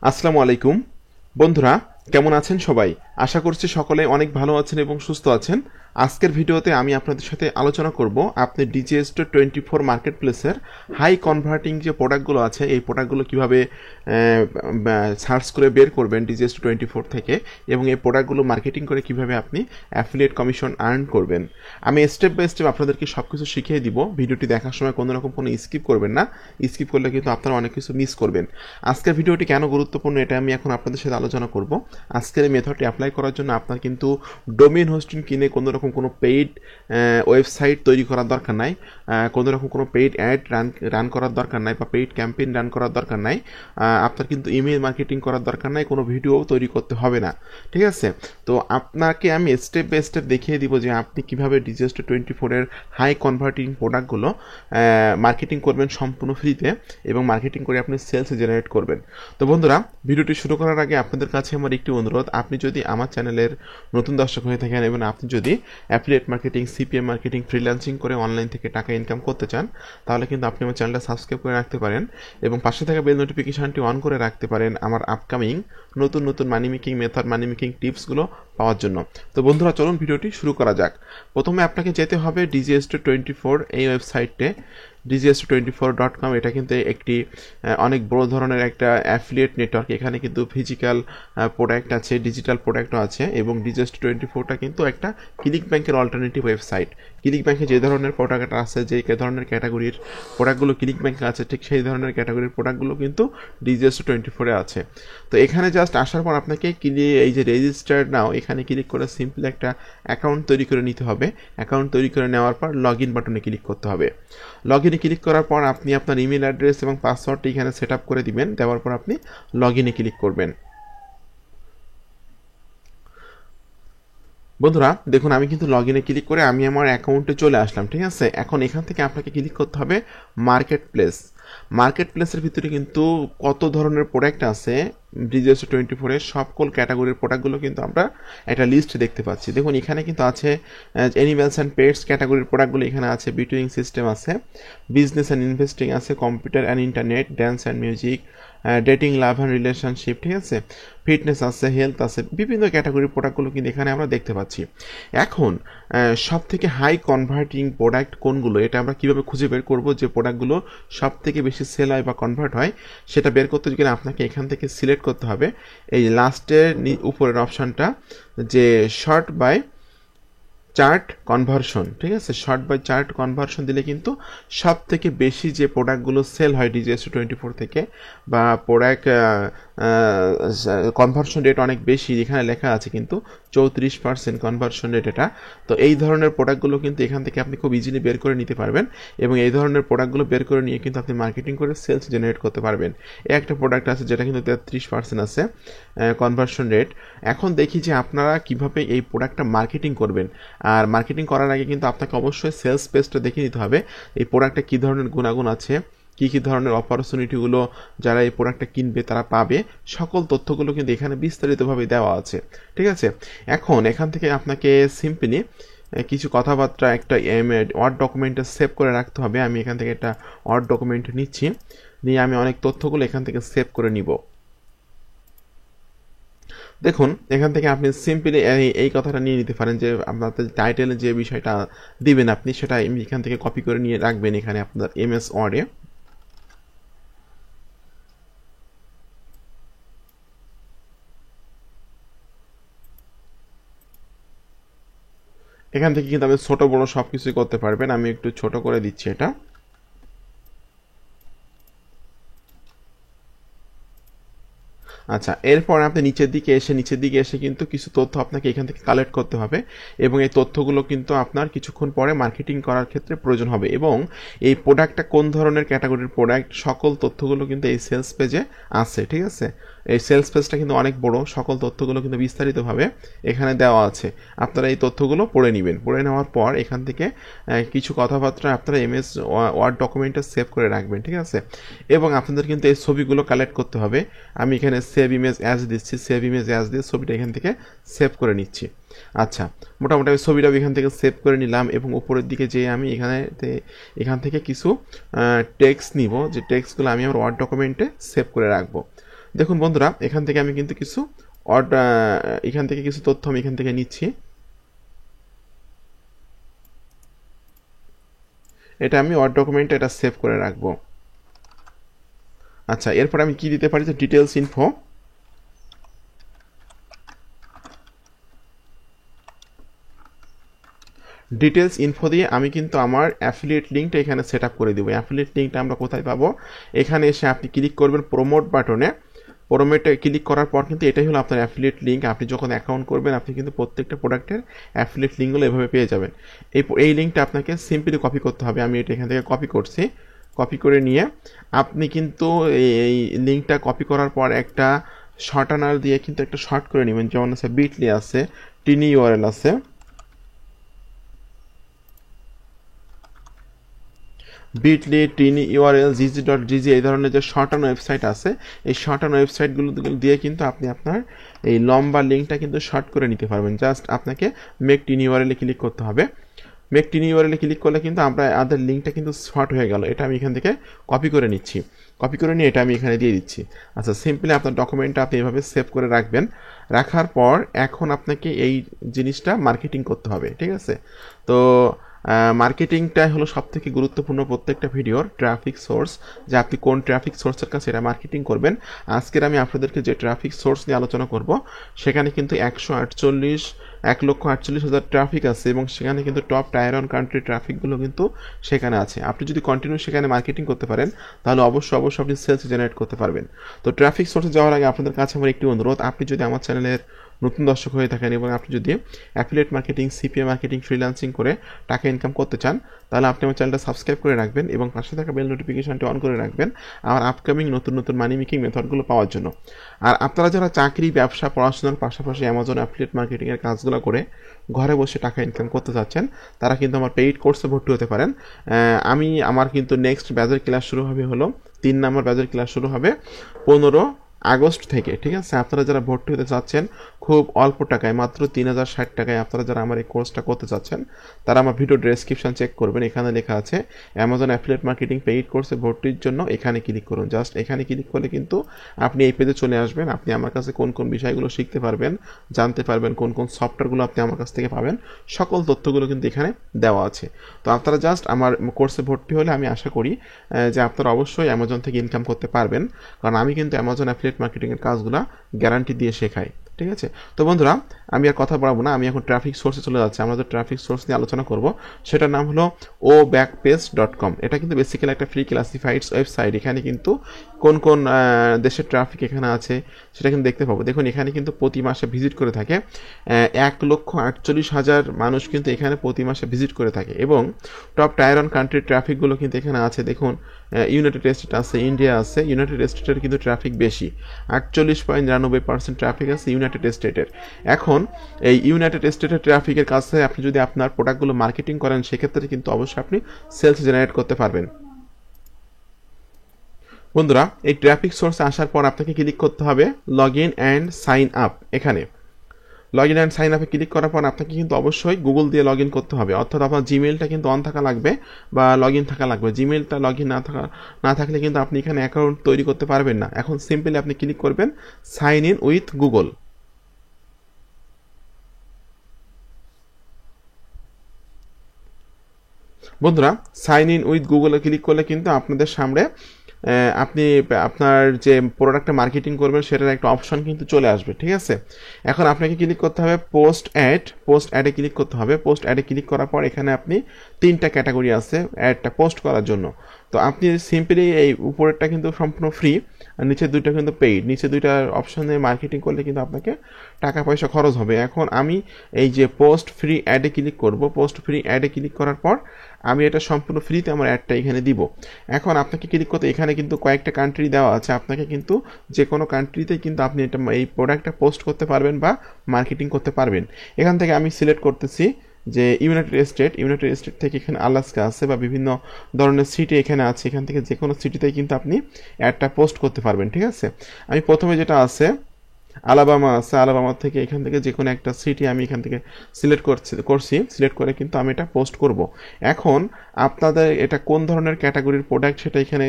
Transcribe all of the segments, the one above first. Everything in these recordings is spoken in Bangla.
আসসালামু আলাইকুম বন্ধুরা, কেমন আছেন সবাই? আশা করছি সকলে অনেক ভালো আছেন এবং সুস্থ আছেন। আজকের ভিডিওতে আমি আপনাদের সাথে আলোচনা করব আপনি ডিজিএস্টো24 মার্কেট প্লেসের হাই কনভার্টিং যে প্রোডাক্টগুলো আছে এই প্রোডাক্টগুলো কীভাবে সার্চ করে বের করবেন ডিজিএস্টো24 থেকে, এবং এই প্রোডাক্টগুলো মার্কেটিং করে কিভাবে আপনি অ্যাফিলিয়েট কমিশন আর্ন করবেন। আমি স্টেপ বাই স্টেপ আপনাদেরকে সব কিছু শিখিয়ে দিব। ভিডিওটি দেখার সময় কোনো রকম কোনো স্কিপ করবেন না, স্কিপ করলে কিন্তু আপনারা অনেক কিছু মিস করবেন। আজকের ভিডিওটি কেন গুরুত্বপূর্ণ এটা আমি এখন আপনাদের সাথে আলোচনা করব। আজকের এই মেথডটি অ্যাপ্লাই করার জন্য আপনার কিন্তু ডোমেইন হোস্টিং কিনে কোনো রকম কোনো পেইড ওয়েবসাইট তৈরি করার দরকার নাই, কোনো রকম কোনো পেইড অ্যাড রান করার দরকার নাই বা পেইড ক্যাম্পেইন রান করার দরকার নাই, আপনার কিন্তু ইমেল মার্কেটিং করার দরকার নাই, কোনো ভিডিও তৈরি করতে হবে না। ঠিক আছে? তো আপনাকে আমি স্টেপ বাই স্টেপ দেখিয়ে দিব যে আপনি কীভাবে ডিজিএস্টো24 এর হাই কনভার্টিং প্রোডাক্টগুলো মার্কেটিং করবেন সম্পূর্ণ ফ্রিতে, এবং মার্কেটিং করে আপনি সেলস জেনারেট করবেন। তো বন্ধুরা, ভিডিওটি শুরু করার আগে আপনাদের কাছে আমার একটি অনুরোধ, আপনি যদি আমার চ্যানেলের নতুন দর্শক হয়ে থাকেন এবং আপনি যদি affiliate marketing, CPM marketing, freelancing করে অনলাইন থেকে টাকা ইনকাম করতে চান, তাহলে কিন্তু আপনি আমার চ্যানেলটা সাবস্ক্রাইব করে রাখতে পারেন এবং পাশে থাকা বেল নোটিফিকেশনটি অন করে রাখতে পারেন আমার আপকামিং নতুন নতুন মানি মেকিং মেথড, মানি মেকিং টিপসগুলো পাওয়ার জন্য। তো বন্ধুরা, চলুন ভিডিওটি শুরু করা যাক। প্রথমে আপনাকে যেতে হবে ডিজিএস্টো24 এই ওয়েবসাইটে, ডিজিএস্টো24.com। এটা কিন্তু একটি অনেক বড় ধরনের একটা অ্যাফিলিয়েট নেটওয়ার্ক। এখানে কিন্তু ফিজিক্যাল প্রোডাক্ট আছে, ডিজিটাল প্রোডাক্টও আছে, এবং ডিজিএস্টো24টা কিন্তু একটা ক্লিক ব্যাংকের অল্টারনেটিভ ওয়েবসাইট। ক্লিক ব্যাংকে যে ধরনের প্রোডাক্ট আছে, যে ধরনের ক্যাটাগরির প্রোডাক্টগুলো ক্লিক ব্যাংকে আছে, ঠিক সেই ধরনের ক্যাটাগরির প্রোডাক্টগুলো কিন্তু ডিজিএস্টো24-এ আছে। তো এখানে জাস্ট আসার পর আপনাকে এই যে রেজিস্টার্ড নাও, এখানে ক্লিক করে সিম্পলি একটা অ্যাকাউন্ট তৈরি করে নিতে হবে। অ্যাকাউন্ট তৈরি করে নেওয়ার পর লগ ইন বাটনে ক্লিক করতে হবে। লগ ইনে ক্লিক করার পর আপনি আপনার ইমেল অ্যাড্রেস এবং পাসওয়ার্ডটি এখানে সেট আপ করে দিবেন। দেওয়ার পর আপনি লগ ইনে ক্লিক করবেন। বন্ধুরা দেখুন, আমি কিন্তু লগ ইনে ক্লিক করে আমি আমার অ্যাকাউন্টে চলে আসলাম। ঠিক আছে? এখন এখান থেকে আপনাকে ক্লিক করতে হবে মার্কেট প্লেস। মার্কেট প্লেসের ভিতরে কিন্তু কত ধরনের প্রোডাক্ট আছে, ডিজিএস্টো24 এর সকল ক্যাটাগরির প্রোডাক্টগুলো কিন্তু আমরা একটা লিস্ট দেখতে পাচ্ছি। দেখুন, এখানে কিন্তু আছে অ্যানিম্যালস অ্যান্ড পেটস ক্যাটাগরির প্রোডাক্টগুলো এখানে আছে, বিটুইং সিস্টেম আছে, বিজনেস অ্যান্ড ইনভেস্টিং আছে, computer and internet, dance and music, dating, love and relationship, ঠিক আছে, ফিটনেস আছে, হেলথ আছে, বিভিন্ন ক্যাটাগরির প্রোডাক্টগুলো কিন্তু এখানে আমরা দেখতে পাচ্ছি। এখন সব থেকে হাই কনভার্টিং প্রোডাক্ট কোনগুলো, এটা আমরা কীভাবে খুঁজে বের করব যে প্রোডাক্টগুলো সব থেকে বেশি সেল হয় বা কনভার্ট হয়, সেটা বের করতে গেলে আপনাকে এখান থেকে সিলেক্ট করতে হবে এই লাস্টের উপরের অপশানটা, যে শর্ট বাই চার্ট কনভার্সন। ঠিক আছে? শর্ট বাই চার্ট কনভার্সন দিলে কিন্তু সব থেকে বেশি যে প্রোডাক্টগুলো সেল হয় ডিজিএস্টো24 থেকে, বা প্রোডাক্ট কনভার্সন রেট অনেক বেশি, এখানে লেখা আছে কিন্তু 34% কনভার্সন রেট এটা। তো এই ধরনের প্রোডাক্টগুলো কিন্তু এখান থেকে আপনি খুব ইজিলি বের করে নিতে পারবেন, এবং এই ধরনের প্রোডাক্টগুলো বের করে নিয়ে কিন্তু আপনি মার্কেটিং করে সেলস জেনারেট করতে পারবেন। এই একটা প্রোডাক্ট আছে যেটা কিন্তু 33% আছে কনভার্সন রেট। এখন দেখি যে আপনারা কিভাবে এই প্রোডাক্টটা মার্কেটিং করবেন। আর মার্কেটিং করার আগে কিন্তু আপনাকে অবশ্যই সেলস পেজটা দেখে নিতে হবে, এই প্রোডাক্টটা কী ধরনের গুণাগুণ আছে, কী কী ধরনের অপরচুনিটিগুলো যারা এই প্রোডাক্টটা কিনবে তারা পাবে, সকল তথ্যগুলো কিন্তু এখানে বিস্তারিতভাবে দেওয়া আছে। ঠিক আছে? এখন এখান থেকে আপনাকে সিম্পলি কিছু কথাবার্তা একটা ওয়ার্ড ডকুমেন্টে সেভ করে রাখতে হবে। আমি এখান থেকে একটা ওয়ার্ড ডকুমেন্ট নিচ্ছি, নিয়ে আমি অনেক তথ্যগুলো এখান থেকে সেভ করে নিব। দেখুন, এখান থেকে আপনি সিম্পলি এই কথাটা নিয়ে নিতে পারেন যে আপনাদের টাইটেলে যে বিষয়টা দিবেন আপনি, সেটা এখান থেকে কপি করে নিয়ে রাখবেন এখানে আপনার এমএস ওয়ার্ডে। এখান থেকে কিন্তু আপনি ছোট বড় সব কিছুই করতে পারবেন। আমি একটু ছোট করে দিচ্ছি এটা। আচ্ছা, এরপর আপনি নিচের দিকে এসে কিন্তু কিছু তথ্য আপনাকে এখান থেকে কালেক্ট করতে হবে, এবং এই তথ্যগুলো কিন্তু আপনার কিছুক্ষণ পরে মার্কেটিং করার ক্ষেত্রে প্রয়োজন হবে, এবং এই প্রোডাক্টটা কোন ধরনের ক্যাটাগরির প্রোডাক্ট সকল তথ্যগুলো কিন্তু এই সেলস পেজে আছে। ঠিক আছে? এই সেলস পেজটা কিন্তু অনেক বড়, সকল তথ্যগুলো কিন্তু বিস্তারিতভাবে এখানে দেওয়া আছে। আপনারা এই তথ্যগুলো পড়ে নেবেন। পড়ে নেওয়ার পর এখান থেকে কিছু কথাবার্তা আপনারা এমএস ওয়ার্ড ডকুমেন্টে সেভ করে রাখবেন। ঠিক আছে? এবং আপনাদের কিন্তু এই ছবিগুলো কালেক্ট করতে হবে। আমি এখানে সেভ ইমেজ অ্যাজ দিচ্ছি, সেভ ইমেজ অ্যাজ দিয়ে ছবিটা এখান থেকে সেভ করে নিচ্ছি। আচ্ছা, মোটামুটি আমি ছবিটাও এখান থেকে সেভ করে নিলাম, এবং উপরের দিকে যে আমি এখান থেকে কিছু টেক্সট নিব, যে টেক্সটগুলো আমি আমার ওয়ার্ড ডকুমেন্টে সেভ করে রাখবো। দেখুন বন্ধুরা, এখান থেকে আমি কিন্তু কিছু এখান থেকে কিছু তথ্য আমি এখান থেকে নিচ্ছি। এটা আমি ওয়ার্ড ডকুমেন্টে এটা সেভ করে রাখবো। আচ্ছা, এরপর আমি কি দিতে পারি, যে ডিটেলস ইনফো। ডিটেলস ইনফো দিয়ে আমি কিন্তু আমার অ্যাফিলিয়েট লিঙ্কটা এখানে সেট আপ করে দেবো। অ্যাফিলিয়েট লিঙ্কটা আমরা কোথায় পাবো, এখানে এসে আপনি ক্লিক করবেন প্রমোট বাটনে। প্রমোটে ক্লিক করার পর কিন্তু এটাই হলো আপনার অ্যাফিলিয়েট লিঙ্ক। আপনি যখন অ্যাকাউন্ট করবেন আপনি কিন্তু প্রত্যেকটা প্রোডাক্টের অ্যাফিলিয়েট লিঙ্কগুলো এভাবে পেয়ে যাবেন। এই লিঙ্কটা আপনাকে সিম্পলি কপি করতে হবে। আমি এটা এখান থেকে কপি করছি। কপি করে নিয়ে আপনি কিন্তু এই লিঙ্কটা কপি করার পর একটা শর্টানার দিয়ে কিন্তু একটা শর্ট করে নেবেন। যেমন আছে বিটলি আছে, টিনি ইউআরএল আছে, বিটলি, টিনি ইউআরএল, gg.gg, এই ধরনের যে শর্টান ওয়েবসাইট আছে, এই শর্টান ওয়েবসাইটগুলো দিয়ে কিন্তু আপনি আপনার এই লম্বা লিঙ্কটা কিন্তু শর্ট করে নিতে পারবেন। জাস্ট আপনাকে মেক টিনি ইউআরএল ক্লিক করতে হবে। মেক টিনি ইউআরএল ক্লিক করলে কিন্তু আমাদের লিঙ্কটা কিন্তু শর্ট হয়ে গেল। এটা আমি এখান থেকে কপি করে নিচ্ছি। কপি করে নিয়ে এটা আমি এখানে দিয়ে দিচ্ছি। আচ্ছা, সিম্পলি আপনার ডকুমেন্টটা আপনি এভাবে সেভ করে রাখবেন। রাখার পর এখন আপনাকে এই জিনিসটা মার্কেটিং করতে হবে, ঠিক আছে? তো মার্কেটিংটাই হলো সব থেকে গুরুত্বপূর্ণ প্রত্যেকটা ভিডিওর ট্রাফিক সোর্স, যে আপনি কোন ট্রাফিক সোর্সের কাছে এটা মার্কেটিং করবেন। আজকের আমি আপনাদেরকে যে ট্রাফিক সোর্স নিয়ে আলোচনা করব, সেখানে কিন্তু 1,48,000 ট্রাফিক আছে এবং সেখানে কিন্তু টপ টায়ার ওয়ান কান্ট্রি ট্রাফিকগুলো কিন্তু সেখানে আছে। আপনি যদি কন্টিনিউ সেখানে মার্কেটিং করতে পারেন তাহলে অবশ্যই আপনি সেলস জেনারেট করতে পারবেন। তো ট্রাফিক সোর্সে যাওয়ার আগে আপনাদের কাছে আমার একটি অনুরোধ, আপনি যদি আমার চ্যানেলের নতুন দর্শক হয়ে থাকেন এবং আপনি যদি affiliate marketing, CPA marketing, freelancing করে টাকা ইনকাম করতে চান, তাহলে আপনি আমার চ্যানেলটা সাবস্ক্রাইব করে রাখবেন এবং পাশে থাকা বেল নোটিফিকেশনটি অন করে রাখবেন আমার আপকামিং নতুন নতুন মানি মেকিং মেথডগুলো পাওয়ার জন্য। আর আপনারা যারা চাকরি, ব্যবসা, পড়াশোনার পাশাপাশি অ্যামাজন অ্যাফিলিয়েট মার্কেটিংয়ের কাজগুলো করে ঘরে বসে টাকা ইনকাম করতে চাচ্ছেন, তারা কিন্তু আমার পেইড কোর্সে ভর্তি হতে পারেন। আমার কিন্তু নেক্সট ব্যাচের ক্লাস শুরু হবে হলো 3 নম্বর ব্যাচের ক্লাস শুরু হবে 15 আগস্ট থেকে, ঠিক আছে? আপনারা যারা ভর্তি হতে চাচ্ছেন খুব অল্প টাকায়, মাত্র 3060 টাকায় আপনারা যারা আমার এই কোর্সটা করতে চাচ্ছেন, তারা আমার ভিডিও ডেসক্রিপশন চেক করবেন। এখানে লেখা আছে অ্যামাজন অ্যাফিলিয়েট মার্কেটিং পেইড কোর্সে ভর্তির জন্য এখানে ক্লিক করুন। জাস্ট এখানে ক্লিক করলে কিন্তু আপনি এই পেজে চলে আসবেন। আপনি আমার কাছে কোন কোন বিষয়গুলো শিখতে পারবেন, জানতে পারবেন, কোন কোন সফটওয়্যারগুলো আপনি আমার কাছ থেকে পাবেন, সকল তথ্যগুলো কিন্তু এখানে দেওয়া আছে। তো আপনারা জাস্ট আমার কোর্সে ভর্তি হলে আমি আশা করি যে আপনারা অবশ্যই অ্যামাজন থেকে ইনকাম করতে পারবেন, কারণ আমি কিন্তু অ্যামাজন অ্যাফিলিয়েট মার্কেটিংয়ের কাজগুলো গ্যারান্টি দিয়ে শেখাই, ঠিক আছে? তো বন্ধুরা, আমি আর কথা বাড়াবো না, আমি এখন ট্রাফিক সোর্সে চলে যাচ্ছি। আমরা যে ট্রাফিক সোর্স নিয়ে আলোচনা করব সেটার নাম হলো obackpage.com। এটা কিন্তু বেসিক্যালি একটা ফ্রি ক্লাসিফাইডস ওয়েবসাইট। এখানে কিন্তু কোন কোন দেশের ট্রাফিক এখানে আছে সেটা কিন্তু দেখতে পাবো। দেখুন, এখানে কিন্তু প্রতি মাসে ভিজিট করে থাকে 1,48,000 মানুষ কিন্তু এখানে প্রতি মাসে ভিজিট করে থাকে এবং টপ টায়ার ওয়ান কান্ট্রির ট্রাফিকগুলো কিন্তু এখানে আছে। দেখুন, ইউনাইটেড স্টেট আছে, ইন্ডিয়া আছে। ইউনাইটেড স্টেটের কিন্তু ট্রাফিক বেশি, 48.99% ট্রাফিক আছে ইউনাইটেড স্টেটের। এখন এই ইউনাইটেড স্টেটের ট্রাফিকের কাছে আপনি যদি আপনার প্রোডাক্টগুলো মার্কেটিং করেন, সেক্ষেত্রে কিন্তু অবশ্যই আপনি সেলস জেনারেট করতে পারবেন। বন্ধুরা, এই ট্রাফিক সোর্সে আসার পর আপনাকে ক্লিক করতে হবে log in and sign up. এখানে লগ ইন অ্যান্ড সাইন আপে ক্লিক করার পর আপনাকে কিন্তু অবশ্যই গুগল দিয়ে লগ ইন করতে হবে, অর্থাৎ আপনার জিমেলটা কিন্তু অন থাকা লাগবে বা লগ ইন থাকা লাগবে। জিমেলটা লগ ইন না থাকলে কিন্তু আপনি এখানে অ্যাকাউন্ট তৈরি করতে পারবেন না। এখন সিম্পলি আপনি ক্লিক করবেন সাইন ইন উইথ গুগল। বন্ধুরা, সাইন ইন উইথ গুগলে ক্লিক করলে কিন্তু আপনাদের সামনে আপনি আপনার যে প্রোডাক্টটা মার্কেটিং করবেন সেটার একটা অপশন কিন্তু চলে আসবে, ঠিক আছে? এখন আপনাকে ক্লিক করতে হবে পোস্ট অ্যাডে ক্লিক করতে হবে। পোস্ট অ্যাডে ক্লিক করার পর এখানে আপনি 3টা ক্যাটাগরি আছে অ্যাডটা পোস্ট করার জন্য। তো আপনি সিম্পলি এই উপরেরটা কিন্তু সম্পূর্ণ ফ্রি আর নিচে 2টা কিন্তু পেইড। নিচে 2টার অপশনে মার্কেটিং করলে কিন্তু আপনাকে টাকা পয়সা খরচ হবে। এখন আমি এই যে পোস্ট ফ্রি অ্যাডে ক্লিক করব। পোস্ট ফ্রি অ্যাডে ক্লিক করার পর আমি এটা সম্পূর্ণ ফ্রিতে আমার অ্যাডটা এখানে দিব। এখন আপনাকে ক্লিক করতে এখানে কিন্তু কয়েকটা কান্ট্রি দেওয়া আছে। আপনাকে কিন্তু যে কোনো কান্ট্রিতে কিন্তু আপনি এটা এই প্রোডাক্টটা পোস্ট করতে পারবেন বা মার্কেটিং করতে পারবেন। এখান থেকে আমি সিলেক্ট করতেছি যে ইউনাইটেড স্টেট থেকে এখানে আলাস্কা আছে বা বিভিন্ন ধরনের সিটি এখানে আছে। এখান থেকে যে কোনো সিটিতেই কিন্তু আপনি অ্যাডটা পোস্ট করতে পারবেন, ঠিক আছে? আমি প্রথমে যেটা আছে আলাবামা আছে, আলাবামা থেকে এখান থেকে যে কোনো একটা সিটি আমি এখান থেকে সিলেক্ট করে কিন্তু আমি এটা পোস্ট করব। এখন আপনাদের এটা কোন ধরনের ক্যাটাগরির প্রোডাক্ট সেটা এখানে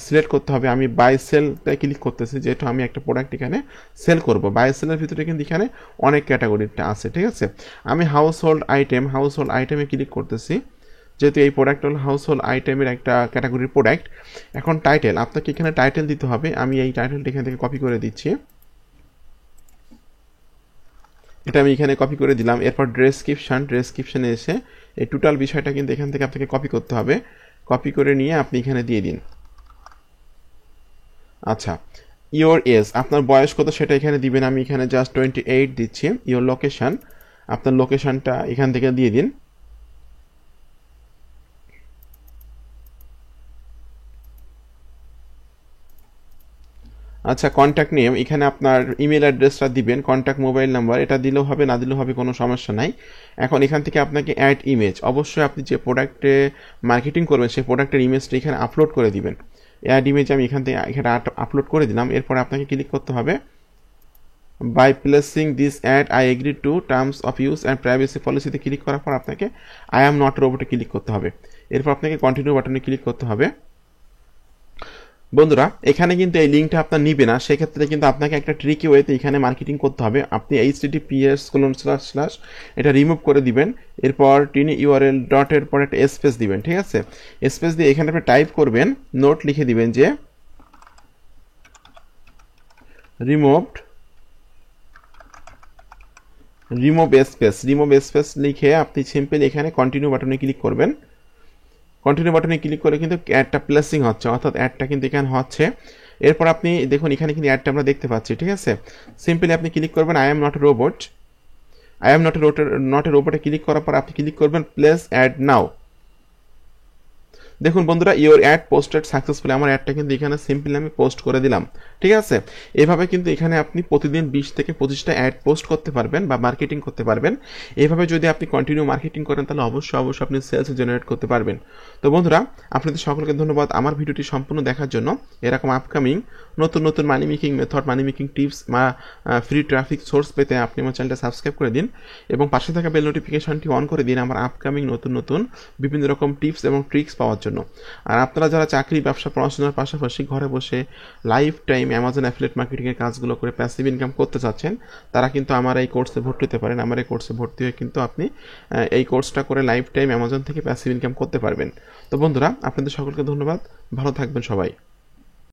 সিলেক্ট করতে হবে। আমি বাই সেলটা ক্লিক করতেছি, যেহেতু আমি একটা প্রোডাক্ট এখানে সেল করব। বাই সেলের ভিতরে কিন্তু এখানে অনেক ক্যাটাগরিটা আছে, ঠিক আছে। আমি হাউস হোল্ড আইটেমে ক্লিক করতেছি, যেহেতু এই প্রোডাক্ট হল হাউস হোল্ড আইটেমের একটা ক্যাটাগরির প্রোডাক্ট। এখন টাইটেল, আপনাকে এখানে টাইটেল দিতে হবে। আমি এই টাইটেলটা এখান থেকে কপি করে দিচ্ছি, এটা আমি এখানে কপি করে দিলাম। এরপর ডেসক্রিপশনে এসে এই টোটাল বিষয়টা কিন্তু এখান থেকে আপনাকে কপি করতে হবে। কপি করে নিয়ে আপনি এখানে দিয়ে দিন। আচ্ছা, ইওর এজ, আপনার বয়স কত সেটা এখানে দিবেন। আমি এখানে জাস্ট 28 দিচ্ছি। ইওর লোকেশন, আপনার লোকেশনটা এখান থেকে দিয়ে দিন। আচ্ছা, কন্ট্যাক্ট নেম, এখানে আপনার ইমেল অ্যাড্রেসটা দিবেন। কন্ট্যাক্ট মোবাইল নাম্বার এটা দিলেও হবে, না দিলেও হবে, কোনো সমস্যা নাই। এখন এখান থেকে আপনাকে অ্যাড ইমেজ, অবশ্যই আপনি যে প্রোডাক্টে মার্কেটিং করবেন সেই প্রোডাক্টের ইমেজটা এখানে আপলোড করে দিবেন। অ্যাড ইমেজ আমি এখান থেকে এখানে আপলোড করে দিলাম। এরপর আপনাকে ক্লিক করতে হবে by placing this add I agree to terms of use and privacy পলিসিতে ক্লিক করার পর আপনাকে আই অ্যাম নট রোবটে ক্লিক করতে হবে। এরপর আপনাকে কন্টিনিউ বাটনে ক্লিক করতে হবে। বন্ধুরা, এখানে কিন্তু এই লিঙ্কটা আপনার নিবে না, সেক্ষেত্রে কিন্তু আপনাকে একটা ট্রিকি ওয়েতে এখানে মার্কেটিং করতে হবে। আপনি https:// এটা রিমুভ করে দিবেন। এরপর টিনি ইউআরএল ডটের পর একটা স্পেস দিবেন, ঠিক আছে। স্পেস দিয়ে এখানে আপনি টাইপ করবেন, নোট লিখে দিবেন যে রিমুভ স্পেস লিখে আপনি সিম্পলি এখানে কন্টিনিউ বাটনে ক্লিক করবেন। কন্টিনিউ বাটনে ক্লিক করে কিন্তু অ্যাডটা প্লেসিং হচ্ছে, অর্থাৎ অ্যাডটা কিন্তু এখানে হচ্ছে। এরপর আপনি দেখুন এখানে কিন্তু অ্যাডটা আমরা দেখতে পাচ্ছি, ঠিক আছে। সিম্পলি আপনি ক্লিক করবেন আই এম নট এ রোবটে ক্লিক করার পর আপনি ক্লিক করবেন প্লেস অ্যাড নাও। দেখুন বন্ধুরা, ইওর অ্যাড পোস্টেড সাকসেসফুলি, আমার অ্যাডটা কিন্তু এখানে সিম্পলি আমি পোস্ট করে দিলাম, ঠিক আছে। এভাবে কিন্তু এখানে আপনি প্রতিদিন 20 থেকে 25টা অ্যাড পোস্ট করতে পারবেন বা মার্কেটিং করতে পারবেন। এভাবে যদি আপনি কন্টিনিউ মার্কেটিং করেন তাহলে অবশ্যই আপনি সেলস জেনারেট করতে পারবেন। তো বন্ধুরা, আপনাদের সকলকে ধন্যবাদ আমার ভিডিওটি সম্পূর্ণ দেখার জন্য। এরকম আপকামিং নতুন মানি মেকিং মেথড, মানি মেকিং টিপস বা ফ্রি ট্রাফিক সোর্স পেতে আপনি আমার চ্যানেলটা সাবস্ক্রাইব করে দিন এবং পাশে থাকা বেল নোটিফিকেশনটি অন করে দিন আমার আপকামিং নতুন বিভিন্ন রকম টিপস এবং ট্রিক্স পাওয়ার জন্য। আর আপনারা যারা চাকরি, ব্যবসা, পড়াশোনার পাশাপাশি ঘরে বসে লাইফ টাইম অ্যামাজন অ্যাফিলিয়েট মার্কেটিংয়ের কাজগুলো করে প্যাসিভ ইনকাম করতে চাচ্ছেন, তারা কিন্তু আমার এই কোর্সে ভর্তি হতে পারেন। আমার এই কোর্সে ভর্তি হয়ে কিন্তু আপনি এই কোর্সটা করে লাইফ টাইম অ্যামাজন থেকে প্যাসিভ ইনকাম করতে পারবেন। তো বন্ধুরা, আপনাদের সকলকে ধন্যবাদ, ভালো থাকবেন সবাই।